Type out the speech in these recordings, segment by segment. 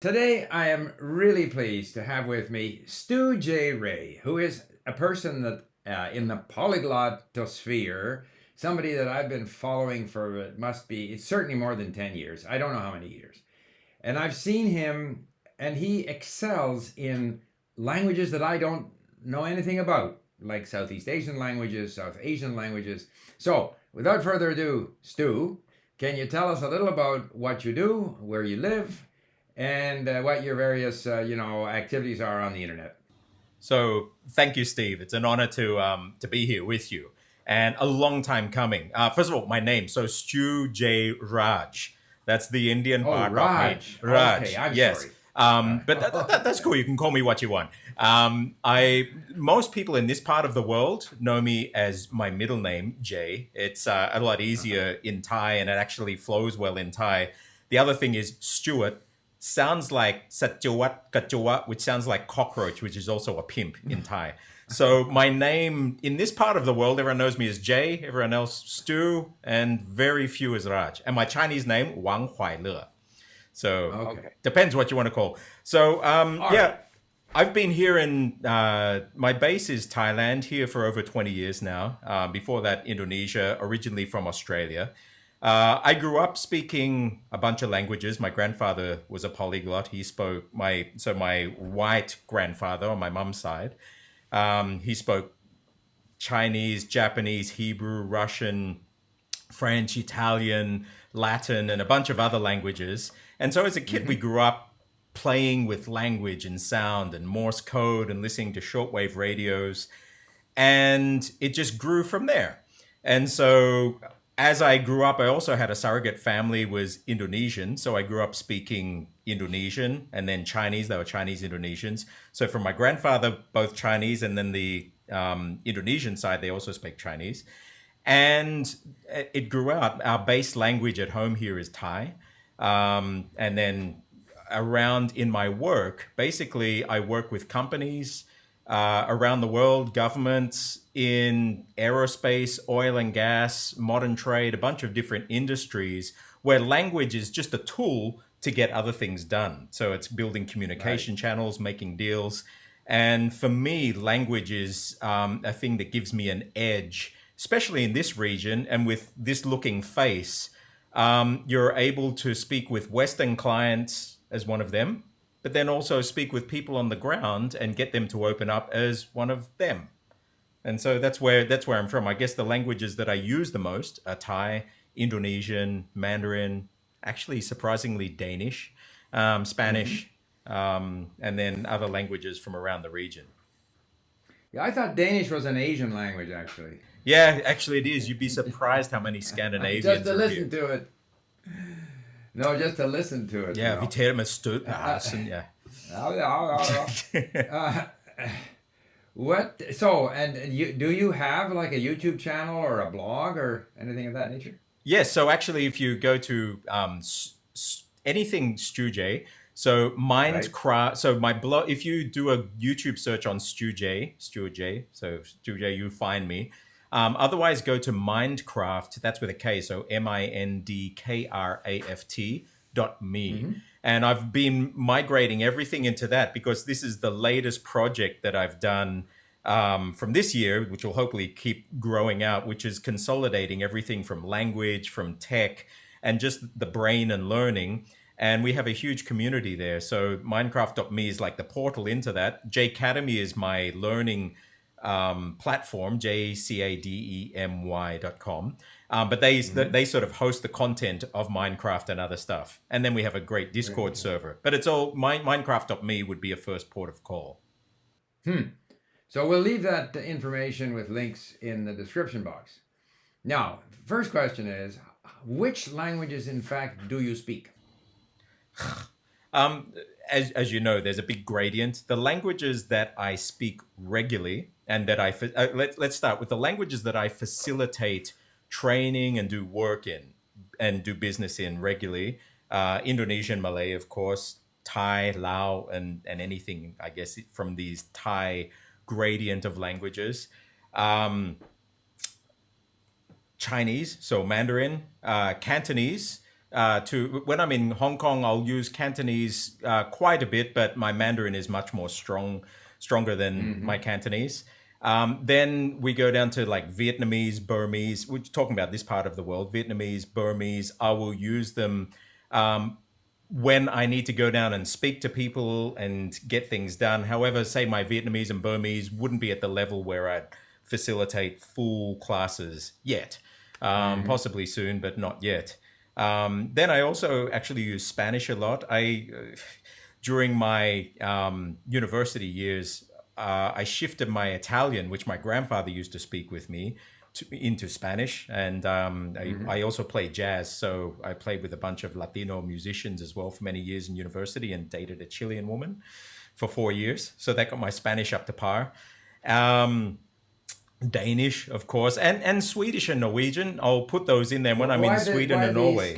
Today, I am really pleased to have with me Stu Jay Raj, who is a person that in the polyglotosphere, somebody that I've been following for it's certainly more than 10 years. I don't know how many years. And I've seen him, and he excels in languages that I don't know anything about, like Southeast Asian languages, South Asian languages. So, without further ado, Stu, can you tell us a little about what you do, where you live, and what your various activities are on the internet? So thank you, Steve. It's an honor to be here with you, and a long time coming. First of all, my name, so Stu Jay Raj. That's the Indian Oh, part of me. Raj. Okay, Raj, I'm yes. sorry. But that's cool. You can call me what you want. I Most people in this part of the world know me as my middle name, Jay. It's a lot easier in Thai, and it actually flows well in Thai. The other thing is Stuart sounds like Satchawat Kachawat, which sounds like cockroach, which is also a pimp in Thai. So my name in this part of the world, everyone knows me as Jay, everyone else Stu, and very few as Raj. And my Chinese name, Wang Huaile. So Okay. depends what you want to call. So All yeah, right. I've been here in my base is Thailand here for over 20 years now. Before that, Indonesia, originally from Australia. I grew up speaking a bunch of languages. My grandfather was a polyglot. He spoke my white grandfather on my mum's side. He spoke Chinese, Japanese, Hebrew, Russian, French, Italian, Latin, and a bunch of other languages. And so as a kid, we grew up playing with language and sound and Morse code and listening to shortwave radios. And it just grew from there. And so as I grew up, I also had a surrogate family was Indonesian. So I grew up speaking Indonesian and then Chinese. They were Chinese Indonesians. So from my grandfather, both Chinese, and then the Indonesian side, they also speak Chinese. And it grew out. Our base language at home here is Thai. And then around in my work, basically, I work with companies around the world, governments in aerospace, oil and gas, modern trade, a bunch of different industries where language is just a tool to get other things done. So it's building Right. communication channels, making deals. And for me, language is a thing that gives me an edge, especially in this region and with this looking face. You're able to speak with Western clients as one of them, but then also speak with people on the ground and get them to open up as one of them. And so that's where I'm from. I guess the languages that I use the most are Thai, Indonesian, Mandarin, actually surprisingly Danish, Hmm. Spanish, and then other languages from around the region. Yeah, I thought Danish was an Asian language, actually. Yeah, actually it is. You'd be surprised how many Just Scandinavians to are here. listen to it. No, just to listen to it, you Yeah, vi know. taler med stød. Uh, Sådan, ja. uh, what? So, and you do you have like a YouTube channel or a blog or anything of that nature? Yes, so actually, if you go to anything Stu Jay, so Right. Mindcraft, so my blog, if you do a YouTube search on Stuart Jay, so Stu Jay, you find me. Otherwise, go to Mindcraft, that's with a K, so Mindkraft.me. Mm-hmm. And I've been migrating everything into that because this is the latest project that I've done from this year, which will hopefully keep growing out, which is consolidating everything from language, from tech, and just the brain and learning. And we have a huge community there. So Minecraft.me is like the portal into that. Jcademy is my learning platform, jcademy.com. But Mm-hmm. they sort of host the content of Minecraft and other stuff. And then we have a great Very Discord good. server. But it's all Minecraft.me would be a first port of call. Hmm. So we'll leave that information with links in the description box. Now, first question is, which languages, in fact, do you speak? Um, as you know, there's a big gradient. The languages that I speak regularly and that let's start with the languages that I facilitate training and do work in and do business in regularly. Indonesian, Malay, of course, Thai, Lao, and anything, I guess, from these Thai gradient of languages. Um, Chinese, so Mandarin, Cantonese, to when I'm in Hong Kong, I'll use Cantonese quite a bit, but my Mandarin is much more stronger than my Cantonese. Then we go down to like Vietnamese, Burmese. We're talking about this part of the world. Vietnamese, Burmese. I will use them when I need to go down and speak to people and get things done. However, say my Vietnamese and Burmese wouldn't be at the level where I'd facilitate full classes yet. Possibly soon, but not yet. Then I also actually use Spanish a lot. During my university years, I shifted my Italian, which my grandfather used to speak with me, into Spanish. And I also play jazz. So I played with a bunch of Latino musicians as well for many years in university and dated a Chilean woman for 4 years. So that got my Spanish up to par. Danish, of course, and Swedish and Norwegian. I'll put those in there when I'm in Sweden and Norway.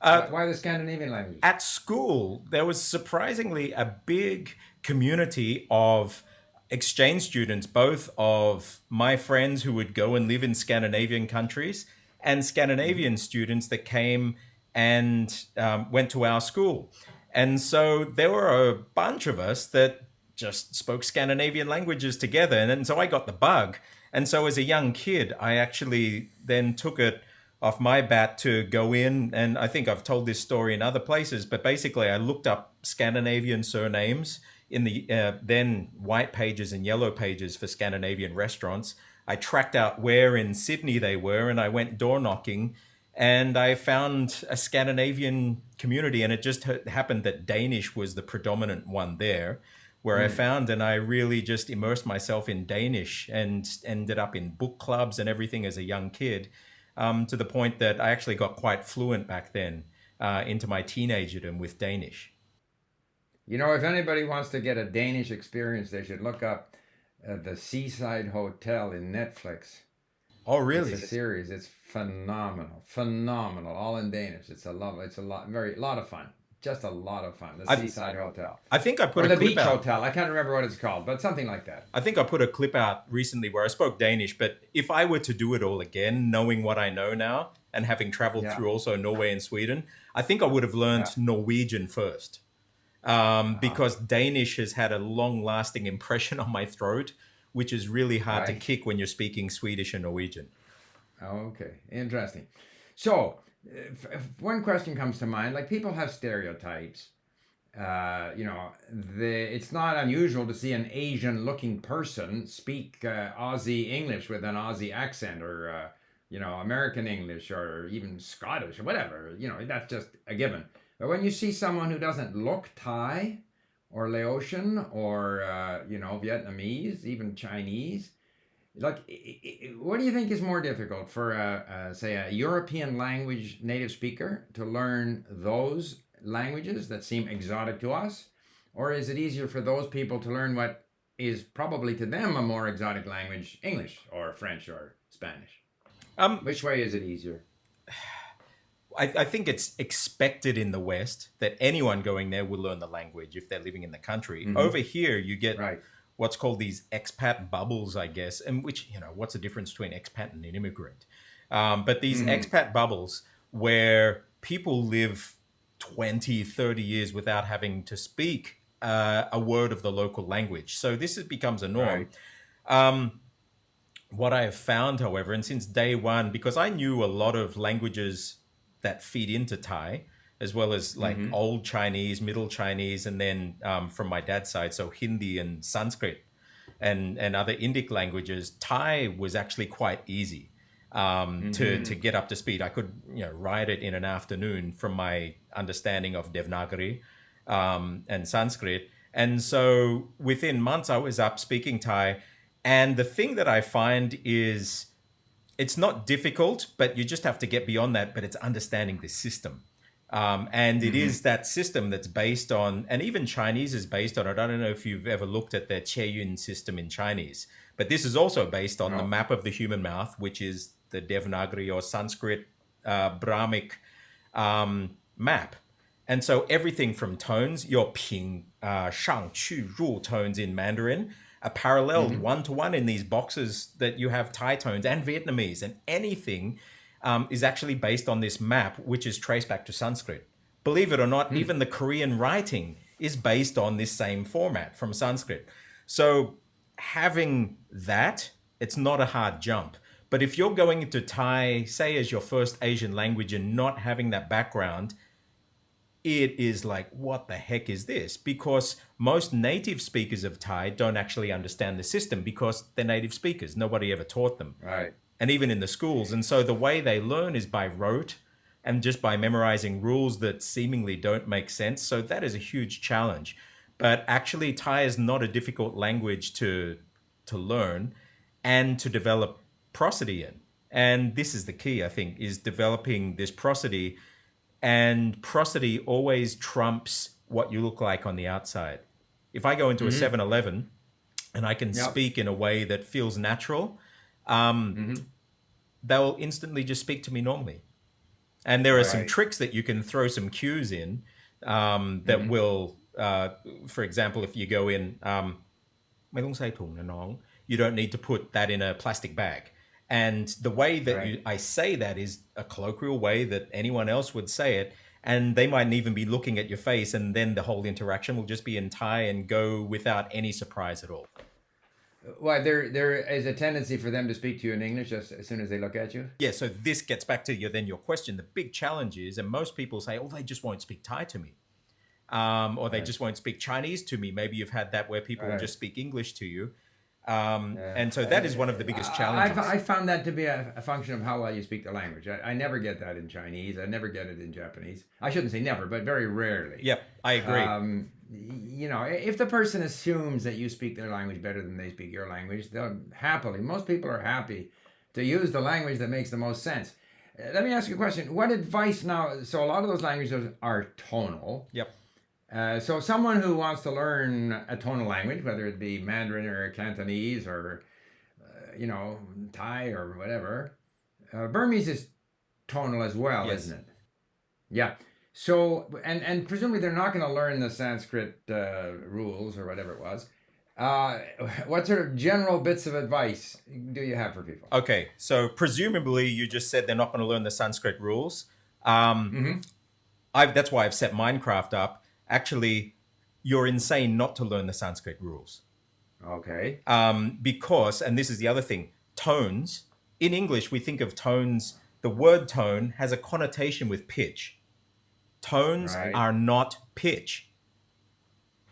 Why the Scandinavian language? At school, there was surprisingly a big community of exchange students, both of my friends who would go and live in Scandinavian countries and Scandinavian students that came and went to our school. And so there were a bunch of us that just spoke Scandinavian languages together. And so I got the bug. And so as a young kid, I actually then took it off my bat to go in. And I think I've told this story in other places, but basically I looked up Scandinavian surnames in the then white pages and yellow pages for Scandinavian restaurants. I tracked out where in Sydney they were, and I went door knocking, and I found a Scandinavian community. And it just happened that Danish was the predominant one there, where I found, and I really just immersed myself in Danish and ended up in book clubs and everything as a young kid, to the point that I actually got quite fluent back then into my teenagerdom with Danish. You know, if anybody wants to get a Danish experience, they should look up the Seaside Hotel in Netflix. Oh, really? It's a series. It's phenomenal, all in Danish. It's a lot of fun. Just a lot of fun. The Seaside Hotel. I think I put or a the clip Beach out. Hotel. I can't remember what it's called, but something like that. I think I put a clip out recently where I spoke Danish, but if I were to do it all again, knowing what I know now and having traveled through also Norway and Sweden, I think I would have learned Norwegian first. Because Danish has had a long-lasting impression on my throat, which is really hard to kick when you're speaking Swedish and Norwegian. Okay, interesting. So, if one question comes to mind, like people have stereotypes. It's not unusual to see an Asian-looking person speak Aussie English with an Aussie accent, or American English, or even Scottish, or whatever. That's just a given. But when you see someone who doesn't look Thai or Laotian or Vietnamese, even Chinese, like, what do you think is more difficult for say a European language native speaker to learn those languages that seem exotic to us, or is it easier for those people to learn what is probably to them a more exotic language, English or French or Spanish? Which way is it easier? I think it's expected in the West that anyone going there will learn the language if they're living in the country. Mm-hmm. Over here, you get what's called these expat bubbles, I guess, and which, what's the difference between expat and an immigrant? But these expat bubbles where people live 20, 30 years without having to speak a word of the local language. So this becomes a norm. Right. What I have found, however, and since day one, because I knew a lot of languages that feed into Thai, as well as like old Chinese, middle Chinese, and then from my dad's side, so Hindi and Sanskrit and other Indic languages, Thai was actually quite easy to get up to speed. I could write it in an afternoon from my understanding of Devanagari and Sanskrit. And so within months, I was up speaking Thai. And the thing that I find is, it's not difficult, but you just have to get beyond that. But it's understanding the system. And it is that system that's based on, and even Chinese is based on it. I don't know if you've ever looked at the Qieyun system in Chinese, but this is also based on the map of the human mouth, which is the Devanagari or Sanskrit Brahmic map. And so everything from tones, your ping, shang, qu, ru tones in Mandarin, are paralleled one-to-one in these boxes that you have Thai tones and Vietnamese, and anything is actually based on this map, which is traced back to Sanskrit. Believe it or not, even the Korean writing is based on this same format from Sanskrit. So having that, it's not a hard jump. But if you're going into Thai, say as your first Asian language and not having that background, it is like, what the heck is this? Because most native speakers of Thai don't actually understand the system because they're native speakers. Nobody ever taught them. Right. And even in the schools. And so the way they learn is by rote and just by memorizing rules that seemingly don't make sense. So that is a huge challenge. But actually, Thai is not a difficult language to learn and to develop prosody in. And this is the key, I think, is developing this prosody. And prosody always trumps what you look like on the outside. If I go into a 7-Eleven and I can speak in a way that feels natural, they'll instantly just speak to me normally. And there are some tricks that you can throw some cues in that will, for example, if you go in, ไม่ต้องใส่ถุงนะน้อง you don't need to put that in a plastic bag. And the way that I say that is a colloquial way that anyone else would say it. And they mightn't even be looking at your face. And then the whole interaction will just be in Thai and go without any surprise at all. Well, there is a tendency for them to speak to you in English as soon as they look at you? Yeah, so this gets back to your question. The big challenge is, and most people say, oh, they just won't speak Thai to me. Or they just won't speak Chinese to me. Maybe you've had that where people will just speak English to you. And so that is one of the biggest challenges. I found that to be a function of how well you speak the language. I never get that in Chinese. I never get it in Japanese. I shouldn't say never, but very rarely. Yep, I agree. You know, if the person assumes that you speak their language better than they speak your language, they'll happily, most people are happy to use the language that makes the most sense. Let me ask you a question. What advice now, so a lot of those languages are tonal. Yep. So someone who wants to learn a tonal language, whether it be Mandarin or Cantonese or, you know, Thai or whatever, Burmese is tonal as well, isn't it? Yeah. So, and presumably they're not going to learn the Sanskrit rules or whatever it was. What sort of general bits of advice do you have for people? Okay, so presumably you just said they're not going to learn the Sanskrit rules. That's why I've set Mindkraft up. Actually, you're insane not to learn the Sanskrit rules. Okay. Because, and this is the other thing, tones. In English, we think of tones, the word tone has a connotation with pitch. Tones are not pitch.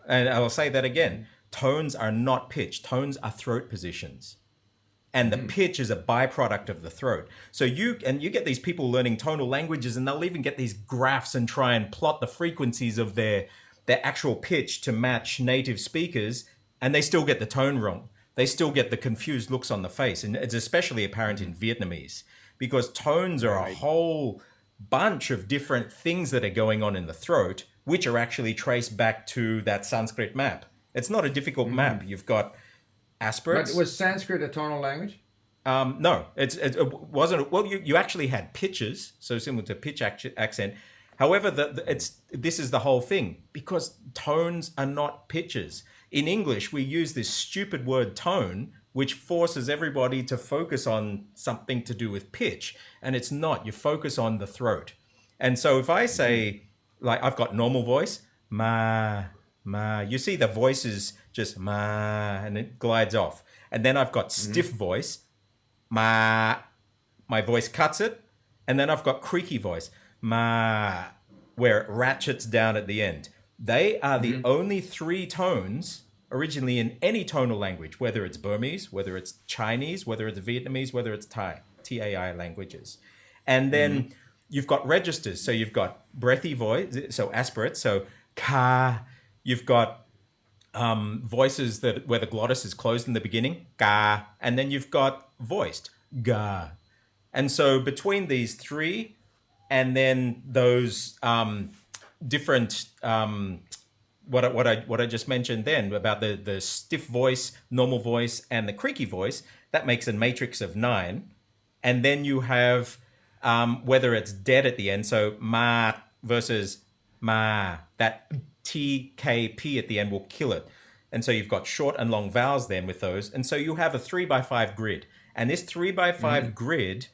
And I will say that again. Tones are not pitch. Tones are throat positions. And the pitch is a byproduct of the throat. So you get these people learning tonal languages and they'll even get these graphs and try and plot the frequencies of their actual pitch to match native speakers, and they still get the tone wrong. They still get the confused looks on the face. And it's especially apparent in Vietnamese because tones are a whole bunch of different things that are going on in the throat, which are actually traced back to that Sanskrit map. It's not a difficult map. You've got aspirates. But was Sanskrit a tonal language? No, it wasn't. Well, you actually had pitches, so similar to pitch accent. However, this is the whole thing because tones are not pitches. In English, we use this stupid word tone, which forces everybody to focus on something to do with pitch, and it's not. You focus on the throat. And so if I say, like, I've got normal voice, ma. You see the voice is just ma, and it glides off. And then I've got stiff voice, ma. My voice cuts it. And then I've got creaky voice, ma, where it ratchets down at the end. They are the only three tones originally in any tonal language, whether it's Burmese, whether it's Chinese, whether it's Vietnamese, whether it's Thai, TAI languages. And then you've got registers. So you've got breathy voice, so aspirates, so ka. You've got voices where the glottis is closed in the beginning, ga, and then you've got voiced, ga. And so between these three, and then those different what I just mentioned then about the stiff voice, normal voice, and the creaky voice, that makes a matrix of 9. And then you have whether it's dead at the end, so ma versus ma, that TKP at the end will kill it. And so you've got short and long vowels then with those. And so you have a 3x5 grid. And this 3x5 grid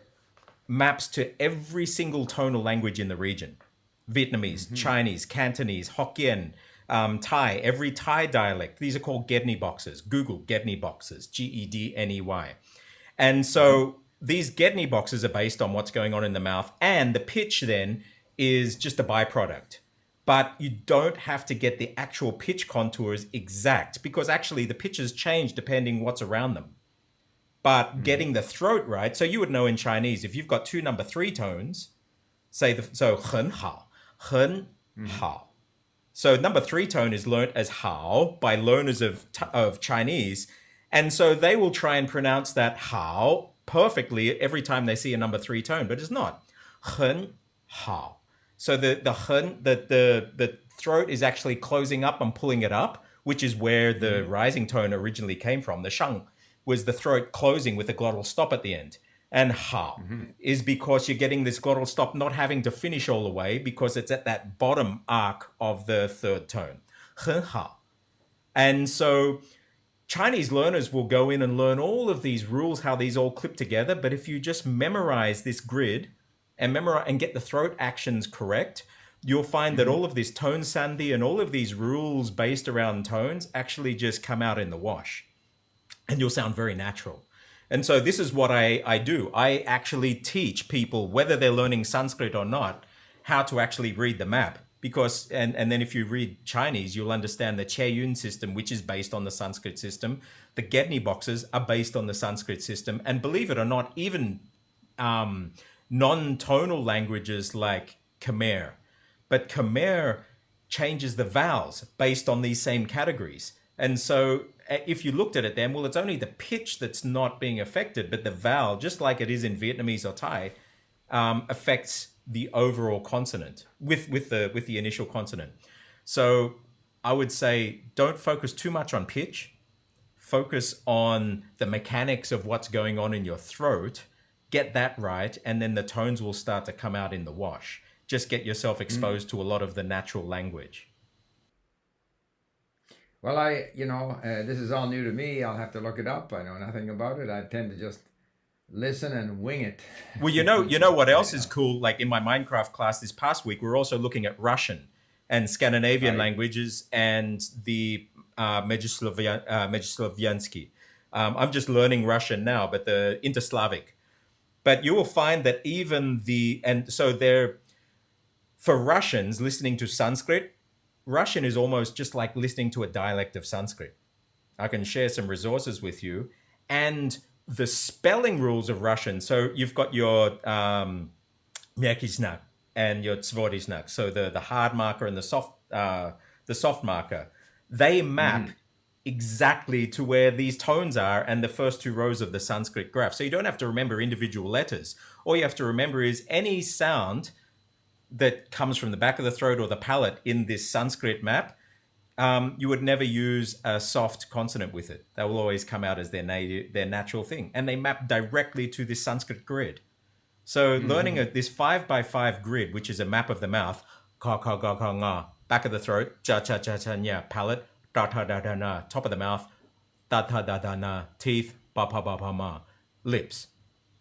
maps to every single tonal language in the region. Vietnamese, Chinese, Cantonese, Hokkien, Thai, every Thai dialect. These are called Gedney boxes. Google Gedney boxes, Gedney. And so these Gedney boxes are based on what's going on in the mouth, and the pitch then is just a byproduct. But you don't have to get the actual pitch contours exact, because actually the pitches change depending what's around them. But getting the throat right, so you would know in Chinese, if you've got two number 3 tones, so 很好, 很好. So number 3 tone is learnt as hao by learners of Chinese. And so they will try and pronounce that hao perfectly every time they see a number 3 tone, but it's not. 很好. So the throat is actually closing up and pulling it up, which is where the rising tone originally came from. The shang was the throat closing with a glottal stop at the end. And hao is because you're getting this glottal stop not having to finish all the way because it's at that bottom arc of the third tone. 很好. And so Chinese learners will go in and learn all of these rules, how these all clip together. But if you just memorize this grid and get the throat actions correct, you'll find that all of this tone sandhi and all of these rules based around tones actually just come out in the wash. And you'll sound very natural. And so this is what I do. I actually teach people, whether they're learning Sanskrit or not, how to actually read the map. Because, and then if you read Chinese, you'll understand the Che Yun system, which is based on the Sanskrit system. The Gedney boxes are based on the Sanskrit system. And believe it or not, even non-tonal languages like Khmer. But Khmer changes the vowels based on these same categories. And so if you looked at it then, well, it's only the pitch that's not being affected, but the vowel, just like it is in Vietnamese or Thai, affects the overall consonant with the initial consonant. So I would say don't focus too much on pitch. Focus on the mechanics of what's going on in your throat. Get that right, and then the tones will start to come out in the wash. Just get yourself exposed to a lot of the natural language. Well, this is all new to me. I'll have to look it up. I know nothing about it. I tend to just listen and wing it. Well, you know what else is cool? Like in my Mindkraft class this past week, we're also looking at Russian and Scandinavian languages and the Međuslaviansky. I'm just learning Russian now, but the Interslavic. But you will find that for Russians listening to Sanskrit, Russian is almost just like listening to a dialect of Sanskrit. I can share some resources with you. And the spelling rules of Russian, so you've got your myaky znak and your tvrdy znak, so the hard marker and the soft marker, they map exactly to where these tones are and the first 2 rows of the Sanskrit graph. So you don't have to remember individual letters. All you have to remember is any sound that comes from the back of the throat or the palate in this Sanskrit map, you would never use a soft consonant with it. They will always come out as their natural thing. And they map directly to this Sanskrit grid. So learning this 5x5 grid, which is a map of the mouth, ka ka ga ka nga, back of the throat, cha cha cha cha nya, palate, da ta da da na, top of the mouth, da ta da da na, teeth, ba pa ba pa ma, lips.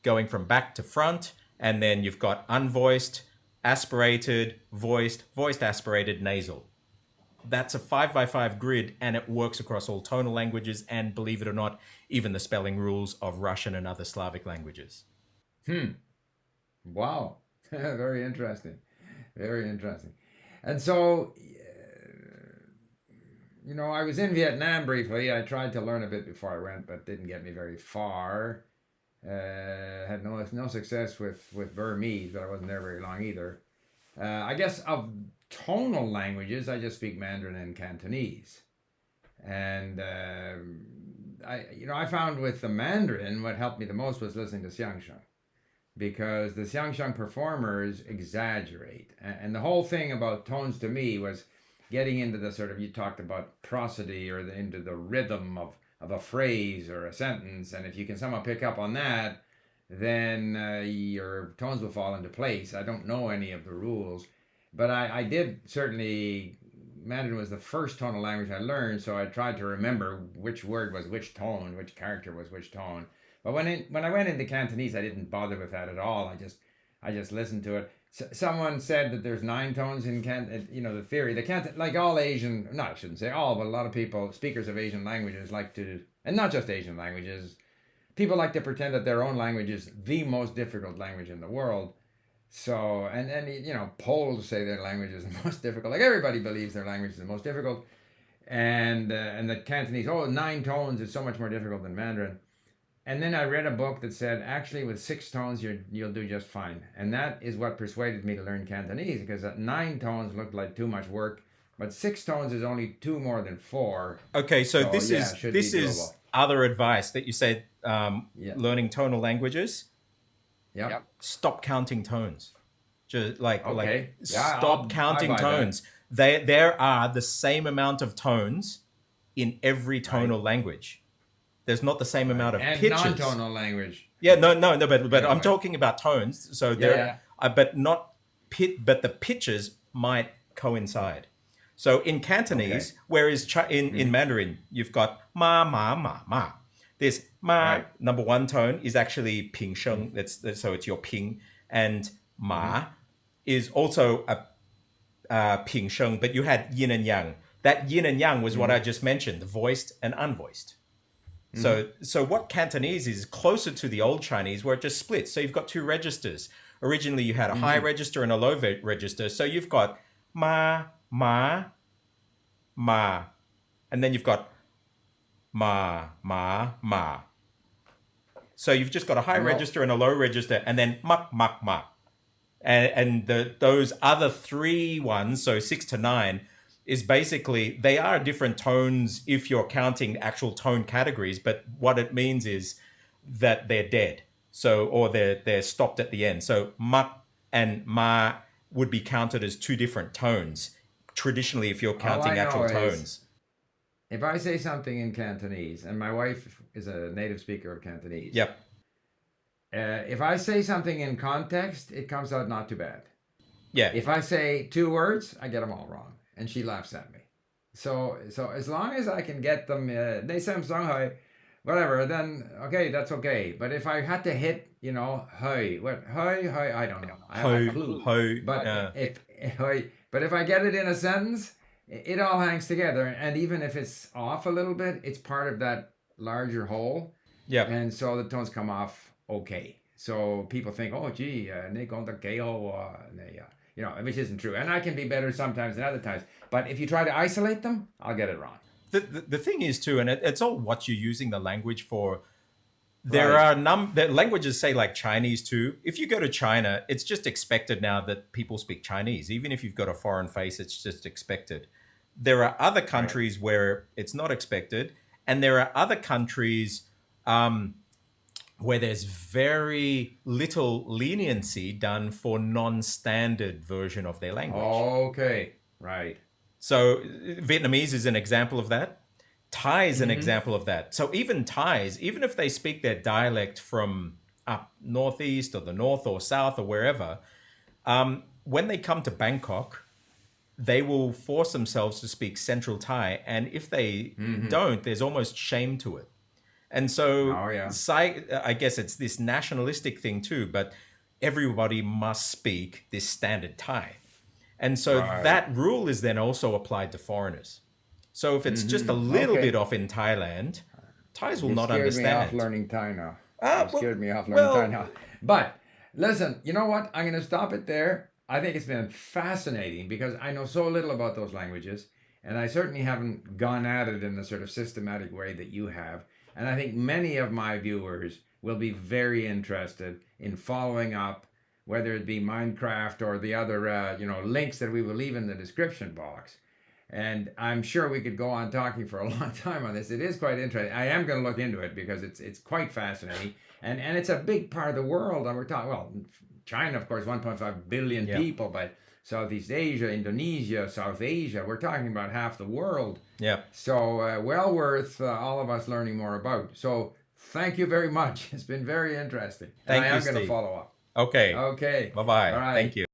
Going from back to front, and then you've got unvoiced, aspirated, voiced, aspirated, nasal. That's a 5x5 grid, and it works across all tonal languages and, believe it or not, even the spelling rules of Russian and other Slavic languages. Wow. Very interesting. Very interesting. And so, I was in Vietnam briefly. I tried to learn a bit before I went, but didn't get me very far. Had no success with Burmese, but I wasn't there very long either. I guess of tonal languages, I just speak Mandarin and Cantonese. And I found with the Mandarin, what helped me the most was listening to Xiangsheng, because the Xiangsheng performers exaggerate. And the whole thing about tones to me was getting into the sort of, you talked about prosody or into the rhythm of a phrase or a sentence. And if you can somehow pick up on that, then your tones will fall into place. I don't know any of the rules, but I did certainly, Mandarin was the first tonal language I learned, so I tried to remember which word was which tone, which character was which tone. But when I went into Cantonese, I didn't bother with that at all. I just listened to it. Someone said that there's 9 tones in the theory. They can't, like all Asian, no, I shouldn't say all, but a lot of people, speakers of Asian languages like to, and not just Asian languages, people like to pretend that their own language is the most difficult language in the world. So, and Poles say their language is the most difficult. Like everybody believes their language is the most difficult. And the Cantonese, 9 tones is so much more difficult than Mandarin. And then I read a book that said, actually, with 6 tones, you'll do just fine. And that is what persuaded me to learn Cantonese, because 9 tones looked like too much work, but 6 tones is only 2 more than 4. Okay, so this is other advice that you said, learning tonal languages. Yep. Stop counting tones. Just Yeah, stop counting tones. There are the same amount of tones in every tonal language. There's not the same amount of and pitches. non-tonal language. Yeah, no, but I'm talking about tones. So but the pitches might coincide. So in Cantonese, whereas in Mandarin, you've got ma ma ma ma. This ma number 1 tone is actually ping sheng. So it's your ping, and ma is also a ping sheng. But you had yin and yang. That yin and yang was what I just mentioned: voiced and unvoiced. So what Cantonese is closer to the old Chinese, where it just splits. So you've got 2 registers. Originally, you had a high register and a low register. So you've got ma, ma, ma. And then you've got ma, ma, ma. So you've just got a high register and a low register, and then mak, mak, mak. And those other 3 ones, so 6 to 9, is basically, they are different tones if you're counting actual tone categories, but what it means is that they're dead. So, or they're stopped at the end. So mak and ma would be counted as 2 different tones, traditionally, if you're counting actual tones. If I say something in Cantonese, and my wife is a native speaker of Cantonese. Yep. If I say something in context, it comes out not too bad. Yeah. If I say 2 words, I get them all wrong. And she laughs at me. So as long as I can get them, they say Shanghai, whatever, then okay, that's okay. But if I had to hit, hey, I don't know. I have a clue. But if I get it in a sentence, it all hangs together. And even if it's off a little bit, it's part of that larger whole. Yeah. And so the tones come off okay. So people think, oh, gee, which isn't true. And I can be better sometimes than other times. But if you try to isolate them, I'll get it wrong. The thing is, too, and it's all what you're using the language for. There are the languages, say, like Chinese, too. If you go to China, it's just expected now that people speak Chinese. Even if you've got a foreign face, it's just expected. There are other countries where it's not expected. And there are other countries where there's very little leniency done for non-standard version of their language. Okay, right. So Vietnamese is an example of that. Thai is an example of that. So even Thais, even if they speak their dialect from up northeast or the north or south or wherever, when they come to Bangkok, they will force themselves to speak Central Thai. And if they don't, there's almost shame to it. And so I guess it's this nationalistic thing too, but everybody must speak this standard Thai. And so that rule is then also applied to foreigners. So if it's just a little bit off in Thailand, Thais will not understand. Scared me off learning Thai now. Scared me off learning Thai now. But listen, you know what? I'm going to stop it there. I think it's been fascinating because I know so little about those languages, and I certainly haven't gone at it in the sort of systematic way that you have. And I think many of my viewers will be very interested in following up, whether it be Mindkraft or the other links that we will leave in the description box. And I'm sure we could go on talking for a long time on this. It is quite interesting. I am going to look into it because it's quite fascinating. And it's a big part of the world. And we're talking, China, of course, 1.5 billion people, but Southeast Asia, Indonesia, South Asia, we're talking about half the world. Yeah. So well worth all of us learning more about. So thank you very much. It's been very interesting. Thank you, I am going Steve. to follow up. Okay. Okay. Bye-bye. All right. Thank you.